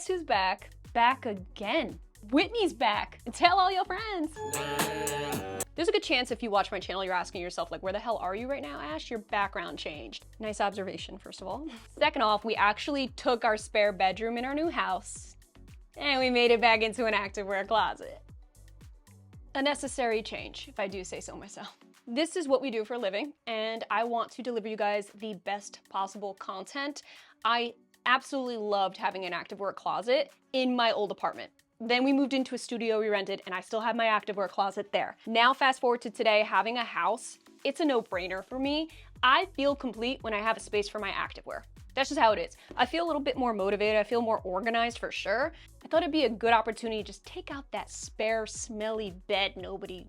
guess who's back? Back again. Whitney's back. Tell all your friends. There's a good chance if you watch my channel, you're asking yourself, like, where the hell are you right now, Ash? Your background changed. Nice observation, first of all. Second off, we actually took our spare bedroom in our new house and we made it back into an activewear closet. A necessary change, if I do say so myself. This is what we do for a living, and I want to deliver you guys the best possible content. I absolutely loved having an activewear closet in my old apartment. Then we moved into a studio we rented, and I still have my activewear closet there. Now fast forward to today, having a house, it's a no-brainer for me. I feel complete when I have a space for my activewear. That's just how it is. I feel a little bit more motivated. I feel more organized for sure. I thought it'd be a good opportunity to just take out that spare, smelly bed nobody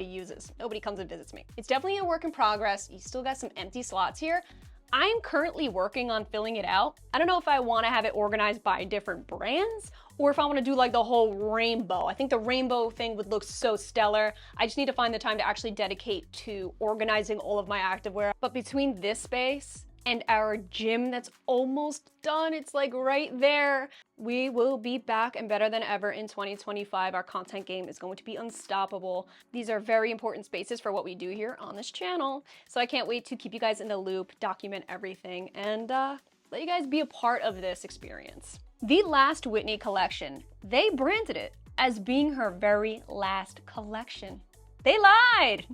uses. Nobody comes and visits me. It's definitely a work in progress. You still got some empty slots here. I'm currently working on filling it out. I don't know if I want to have it organized by different brands or if I want to do like the whole rainbow. I think the rainbow thing would look so stellar. I just need to find the time to actually dedicate to organizing all of my activewear. But between this space and our gym that's almost done, it's like right there, we will be back and better than ever in 2025. Our content game is going to be unstoppable. These are very important spaces for what we do here on this channel. So I can't wait to keep you guys in the loop, document everything, and let you guys be a part of this experience. The last Whitney collection, they branded it as being her very last collection. They lied!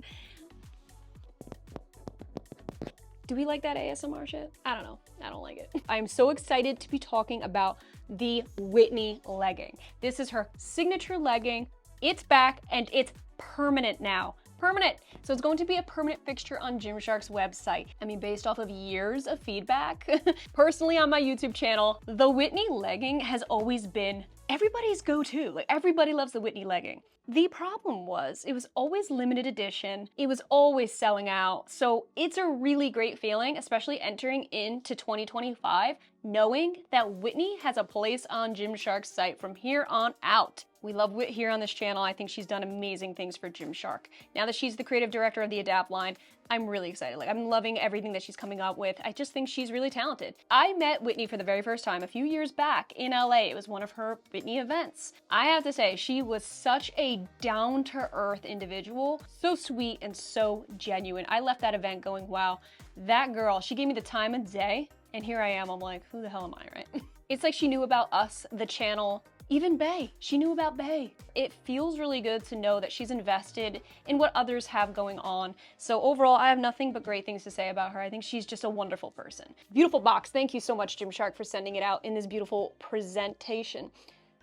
Do we like that ASMR shit? I don't know. I don't like it. I'm so excited to be talking about the Whitney legging. This is her signature legging. It's back and it's permanent now. Permanent. So it's going to be a permanent fixture on Gymshark's website. I mean, based off of years of feedback, personally on my YouTube channel, the Whitney legging has always been everybody's go-to. Like, everybody loves the Whitney legging. The problem was it was always limited edition. It was always selling out. So it's a really great feeling, especially entering into 2025, knowing that Whitney has a place on Gymshark's site from here on out. We love Whit here on this channel. I think she's done amazing things for Gymshark. Now that she's the creative director of the Adapt line, I'm really excited. Like, I'm loving everything that she's coming up with. I just think she's really talented. I met Whitney for the very first time a few years back in LA. It was one of her Whitney events. I have to say, she was such a down-to-earth individual, so sweet and so genuine. I left that event going, wow, that girl, she gave me the time of day, and here I am, I'm like, who the hell am I, right? It's like she knew about us, the channel, even Bay. She knew about Bay. It feels really good to know that she's invested in what others have going on. So overall, I have nothing but great things to say about her. I think she's just a wonderful person. Beautiful box. Thank you so much, Gymshark, for sending it out in this beautiful presentation.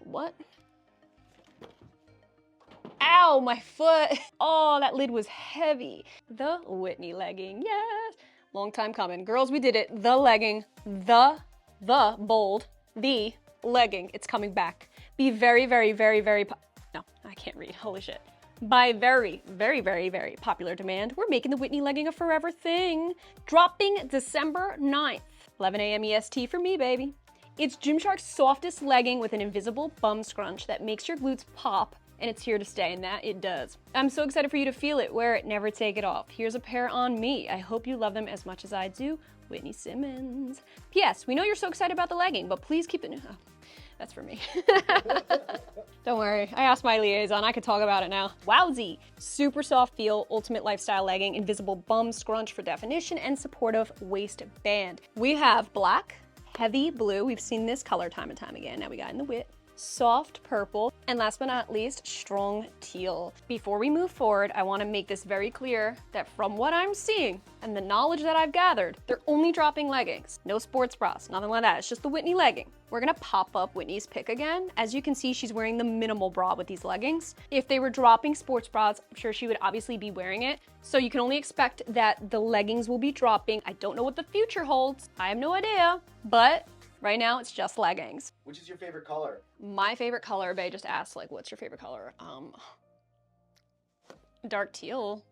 What? Ow, my foot. Oh, that lid was heavy. The Whitney legging, yes. Long time coming. Girls, we did it. The legging, the bold, the legging. It's coming back. Be very, very, very, very, no, I can't read, holy shit. By very, very, very, very popular demand, we're making the Whitney legging a forever thing. Dropping December 9th, 11 a.m. EST for me, baby. It's Gymshark's softest legging with an invisible bum scrunch that makes your glutes pop, and it's here to stay, and that it does. I'm so excited for you to feel it, wear it, never take it off. Here's a pair on me. I hope you love them as much as I do. Whitney Simmons. P.S. We know you're so excited about the legging, but please keep it, that's for me. Don't worry, I asked my liaison, I could talk about it now. Wowzy! Super soft feel, ultimate lifestyle legging, invisible bum scrunch for definition, and supportive waistband. We have black, heavy blue, we've seen this color time and time again, now we got in the wit, soft purple, and last but not least, strong teal. Before we move forward, I want to make this very clear that from what I'm seeing and the knowledge that I've gathered, they're only dropping leggings. No sports bras, nothing like that. It's just the Whitney legging. We're gonna pop up Whitney's pic again. As you can see, she's wearing the minimal bra with these leggings. If they were dropping sports bras, I'm sure she would obviously be wearing it. So you can only expect that the leggings will be dropping. I don't know what the future holds. I have no idea, but right now it's just leggings. Which is your favorite color? My favorite color, Bae just asked, like, what's your favorite color? Dark teal.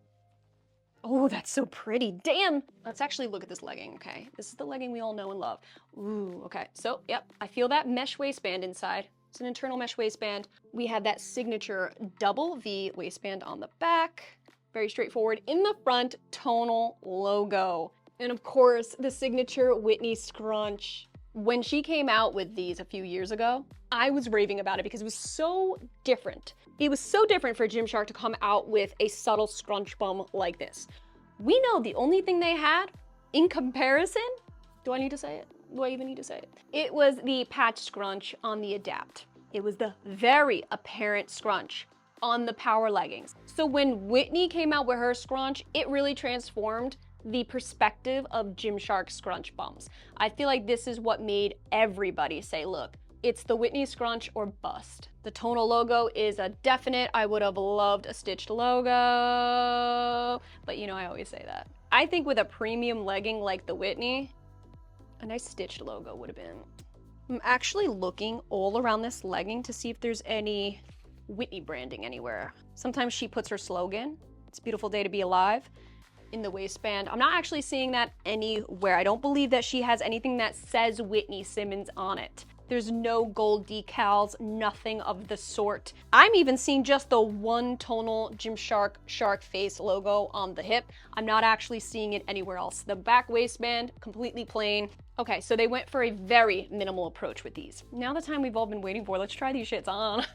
Oh, that's so pretty. Damn. Let's actually look at this legging, okay? This is the legging we all know and love. Ooh, okay. So, yep, I feel that mesh waistband inside. It's an internal mesh waistband. We have that signature double V waistband on the back. Very straightforward. In the front, tonal logo. And of course, the signature Whitney scrunch. When she came out with these a few years ago, I was raving about it because it was so different. It was so different for Gymshark to come out with a subtle scrunch bum like this. We know the only thing they had in comparison, do I need to say it? Do I even need to say it? It was the patch scrunch on the Adapt. It was the very apparent scrunch on the Power leggings. So when Whitney came out with her scrunch, it really transformed the perspective of Gymshark scrunch bums. I feel like this is what made everybody say, look, it's the Whitney scrunch or bust. The tonal logo is a definite. I would have loved a stitched logo, but you know, I always say that. I think with a premium legging like the Whitney, a nice stitched logo would have been. I'm actually looking all around this legging to see if there's any Whitney branding anywhere. Sometimes she puts her slogan, "It's a beautiful day to be alive," in the waistband. I'm not actually seeing that anywhere. I don't believe that she has anything that says Whitney Simmons on it. There's no gold decals, nothing of the sort. I'm even seeing just the one tonal Gymshark shark face logo on the hip. I'm not actually seeing it anywhere else. The back waistband, completely plain. Okay, so they went for a very minimal approach with these. Now the time we've all been waiting for, let's try these shits on.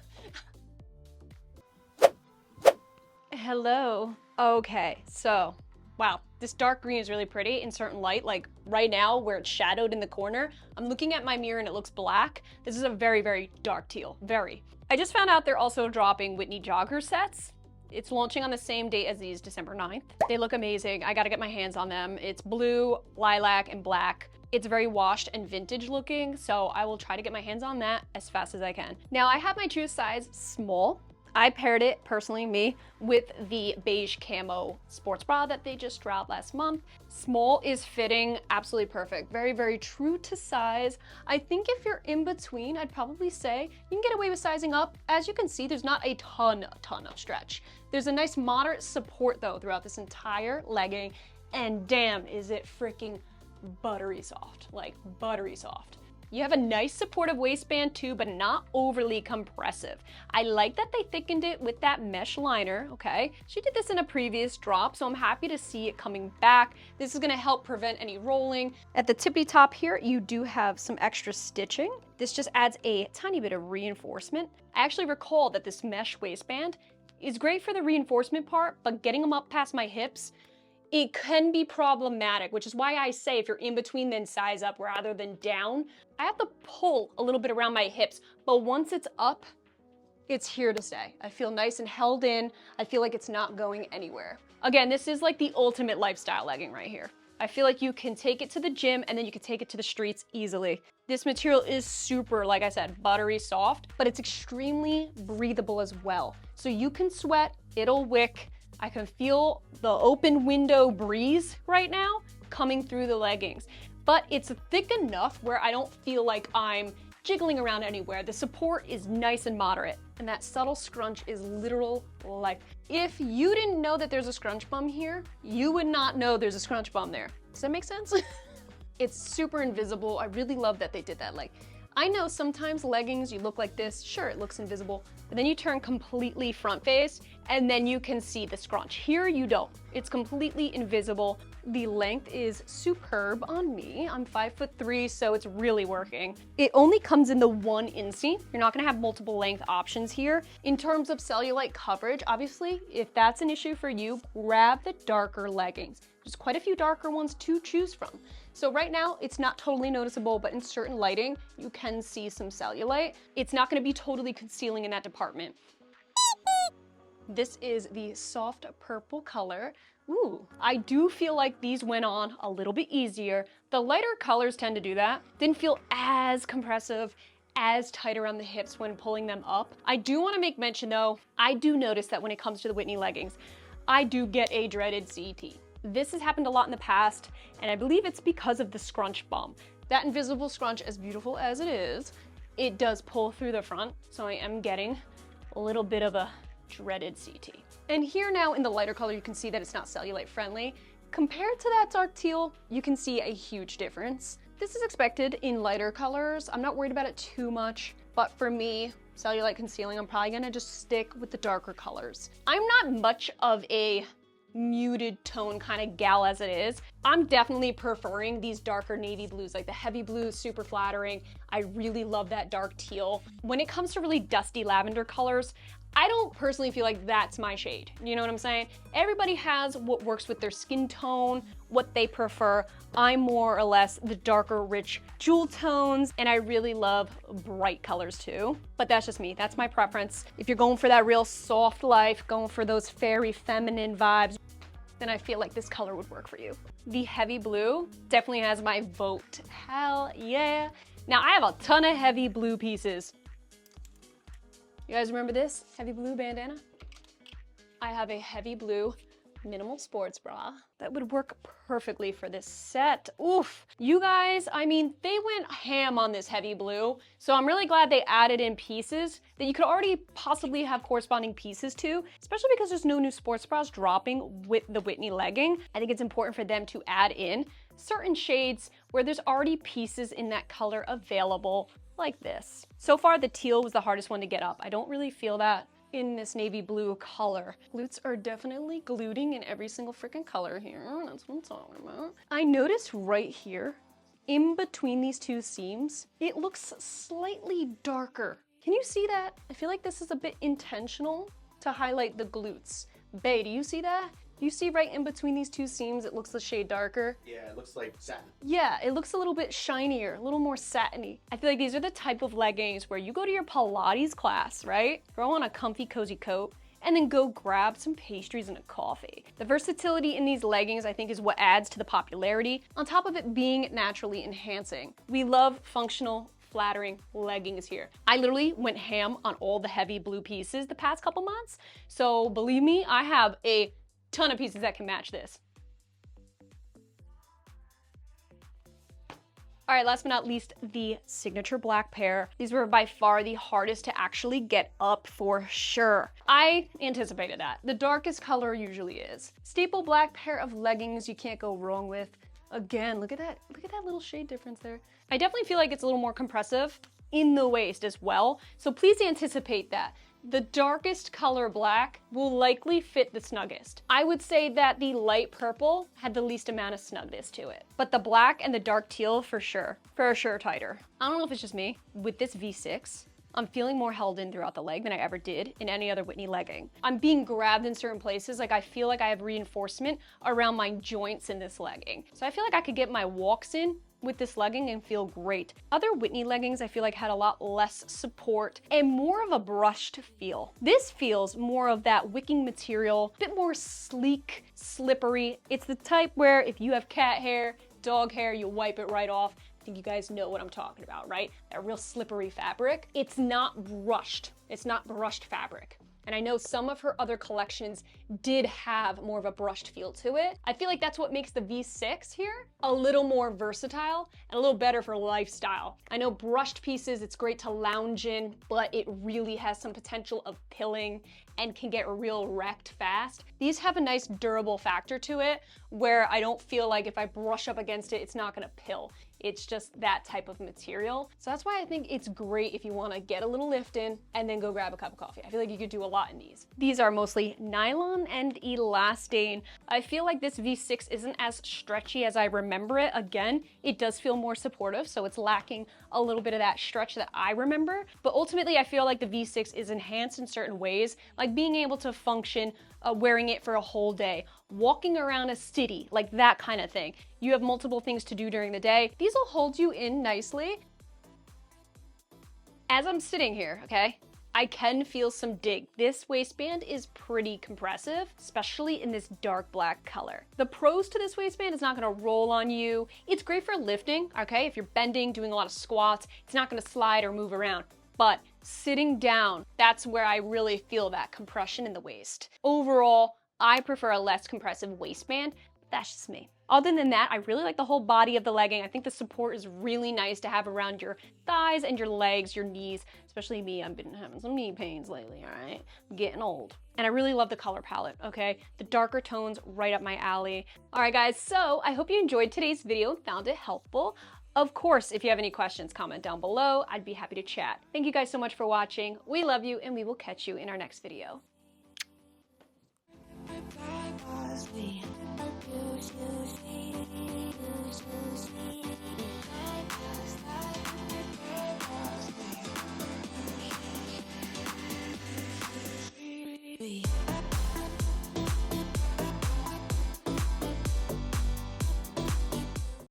Hello. Okay, so wow, this dark green is really pretty in certain light, like right now where it's shadowed in the corner. I'm looking at my mirror and it looks black. This is a very, very dark teal, very. I just found out they're also dropping Whitney jogger sets. It's launching on the same date as these, December 9th. They look amazing. I gotta get my hands on them. It's blue, lilac, and black. It's very washed and vintage looking, so I will try to get my hands on that as fast as I can. Now I have my true size small. I paired it, personally, me, with the beige camo sports bra that they just dropped last month. Small is fitting absolutely perfect. Very, very true to size. I think if you're in between, I'd probably say you can get away with sizing up. As you can see, there's not a ton of stretch. There's a nice moderate support though throughout this entire legging, and damn, is it freaking buttery soft, like buttery soft. You have a nice supportive waistband too, but not overly compressive. I like that they thickened it with that mesh liner, okay? She did this in a previous drop, so I'm happy to see it coming back. This is gonna help prevent any rolling. At the tippy top here, you do have some extra stitching. This just adds a tiny bit of reinforcement. I actually recall that this mesh waistband is great for the reinforcement part, but getting them up past my hips, it can be problematic, which is why I say if you're in between, then size up rather than down. I have to pull a little bit around my hips, but once it's up, it's here to stay. I feel nice and held in. I feel like it's not going anywhere. Again, this is like the ultimate lifestyle legging right here. I feel like you can take it to the gym and then you can take it to the streets easily. This material is super, like I said, buttery soft, but it's extremely breathable as well. So you can sweat, it'll wick. I can feel the open window breeze right now coming through the leggings, but it's thick enough where I don't feel like I'm jiggling around anywhere. The support is nice and moderate, and that subtle scrunch is literal life. If you didn't know that there's a scrunch bum here, you would not know there's a scrunch bum there. Does that make sense? It's super invisible. I really love that they did that. Like, I know sometimes leggings, you look like this, sure, it looks invisible, but then you turn completely front face and then you can see the scrunch. Here you don't. It's completely invisible. The length is superb on me. I'm 5'3", so it's really working. It only comes in the one inseam. You're not gonna have multiple length options here. In terms of cellulite coverage, obviously, if that's an issue for you, grab the darker leggings. There's quite a few darker ones to choose from. So right now, it's not totally noticeable, but in certain lighting, you can see some cellulite. It's not gonna be totally concealing in that department. This is the soft purple color. Ooh, I do feel like these went on a little bit easier. The lighter colors tend to do that. Didn't feel as compressive, as tight around the hips when pulling them up. I do wanna make mention though, I do notice that when it comes to the Whitney leggings, I do get a dreaded CT. This has happened a lot in the past, and I believe it's because of the scrunch bum. That invisible scrunch, as beautiful as it is, it does pull through the front, so I am getting a little bit of a dreaded CT. And here now in the lighter color, you can see that it's not cellulite friendly. Compared to that dark teal, you can see a huge difference. This is expected in lighter colors. I'm not worried about it too much, but for me, cellulite concealing, I'm probably gonna just stick with the darker colors. I'm not much of a muted tone kind of gal as it is. I'm definitely preferring these darker navy blues, like the heavy blue is super flattering. I really love that dark teal. When it comes to really dusty lavender colors, I don't personally feel like that's my shade. You know what I'm saying? Everybody has what works with their skin tone, what they prefer. I'm more or less the darker, rich jewel tones, and I really love bright colors too. But that's just me, that's my preference. If you're going for that real soft life, going for those fairy feminine vibes, then I feel like this color would work for you. The heavy blue definitely has my vote. Hell yeah. Now I have a ton of heavy blue pieces. You guys remember this heavy blue bandana? I have a heavy blue minimal sports bra that would work perfectly for this set. Oof. You guys, I mean, they went ham on this heavy blue, so I'm really glad they added in pieces that you could already possibly have corresponding pieces to, especially because there's no new sports bras dropping with the Whitney legging. I think it's important for them to add in certain shades where there's already pieces in that color available, like this. So far, the teal was the hardest one to get up. I don't really feel that in this navy blue color. Glutes are definitely gluting in every single freaking color here. That's what I'm talking about. I noticed right here, in between these two seams, it looks slightly darker. Can you see that? I feel like this is a bit intentional to highlight the glutes. Bae, do you see that? You see right in between these two seams, it looks a shade darker. Yeah, it looks like satin. Yeah, it looks a little bit shinier, a little more satiny. I feel like these are the type of leggings where you go to your Pilates class, right? Throw on a comfy, cozy coat, and then go grab some pastries and a coffee. The versatility in these leggings, I think, is what adds to the popularity, on top of it being naturally enhancing. We love functional, flattering leggings here. I literally went ham on all the heavy blue pieces the past couple months, so believe me, I have a ton of pieces that can match this. All right, last but not least, the signature black pair. These were by far the hardest to actually get up for sure. I anticipated that. The darkest color usually is. Staple black pair of leggings you can't go wrong with. Again, look at that little shade difference there. I definitely feel like it's a little more compressive in the waist as well, so please anticipate that. The darkest color black will likely fit the snuggest. I would say that the light purple had the least amount of snugness to it, but the black and the dark teal for sure tighter. I don't know if it's just me. With this V6, I'm feeling more held in throughout the leg than I ever did in any other Whitney legging. I'm being grabbed in certain places, like I feel like I have reinforcement around my joints in this legging. So I feel like I could get my walks in with this legging and feel great. Other Whitney leggings I feel like had a lot less support and more of a brushed feel. This feels more of that wicking material, a bit more sleek, slippery. It's the type where if you have cat hair, dog hair, you wipe it right off. I think you guys know what I'm talking about, right? That real slippery fabric. It's not brushed. It's not brushed fabric. And I know some of her other collections did have more of a brushed feel to it. I feel like that's what makes the V6 here a little more versatile and a little better for lifestyle. I know brushed pieces, it's great to lounge in, but it really has some potential of pilling and can get real wrecked fast. These have a nice durable factor to it where I don't feel like if I brush up against it, it's not gonna pill. It's just that type of material. So that's why I think it's great if you wanna get a little lift in and then go grab a cup of coffee. I feel like you could do a lot in these. These are mostly nylon and elastane. I feel like this V6 isn't as stretchy as I remember it. Again, it does feel more supportive, so it's lacking a little bit of that stretch that I remember. But ultimately, I feel like the V6 is enhanced in certain ways, like being able to function wearing it for a whole day, walking around a city, like that kind of thing. You have multiple things to do during the day. These will hold you in nicely. As I'm sitting here, okay, I can feel some dig. This waistband is pretty compressive, especially in this dark black color. The pros to this waistband is not gonna roll on you. It's great for lifting, okay? If you're bending, doing a lot of squats, it's not gonna slide or move around. But sitting down, that's where I really feel that compression in the waist. Overall, I prefer a less compressive waistband. That's just me. Other than that, I really like the whole body of the legging. I think the support is really nice to have around your thighs and your legs, your knees, especially me. I've been having some knee pains lately, all right? I'm getting old. And I really love the color palette, okay? The darker tones right up my alley. All right, guys, so I hope you enjoyed today's video and found it helpful. Of course, if you have any questions, comment down below. I'd be happy to chat. Thank you guys so much for watching. We love you, and we will catch you in our next video.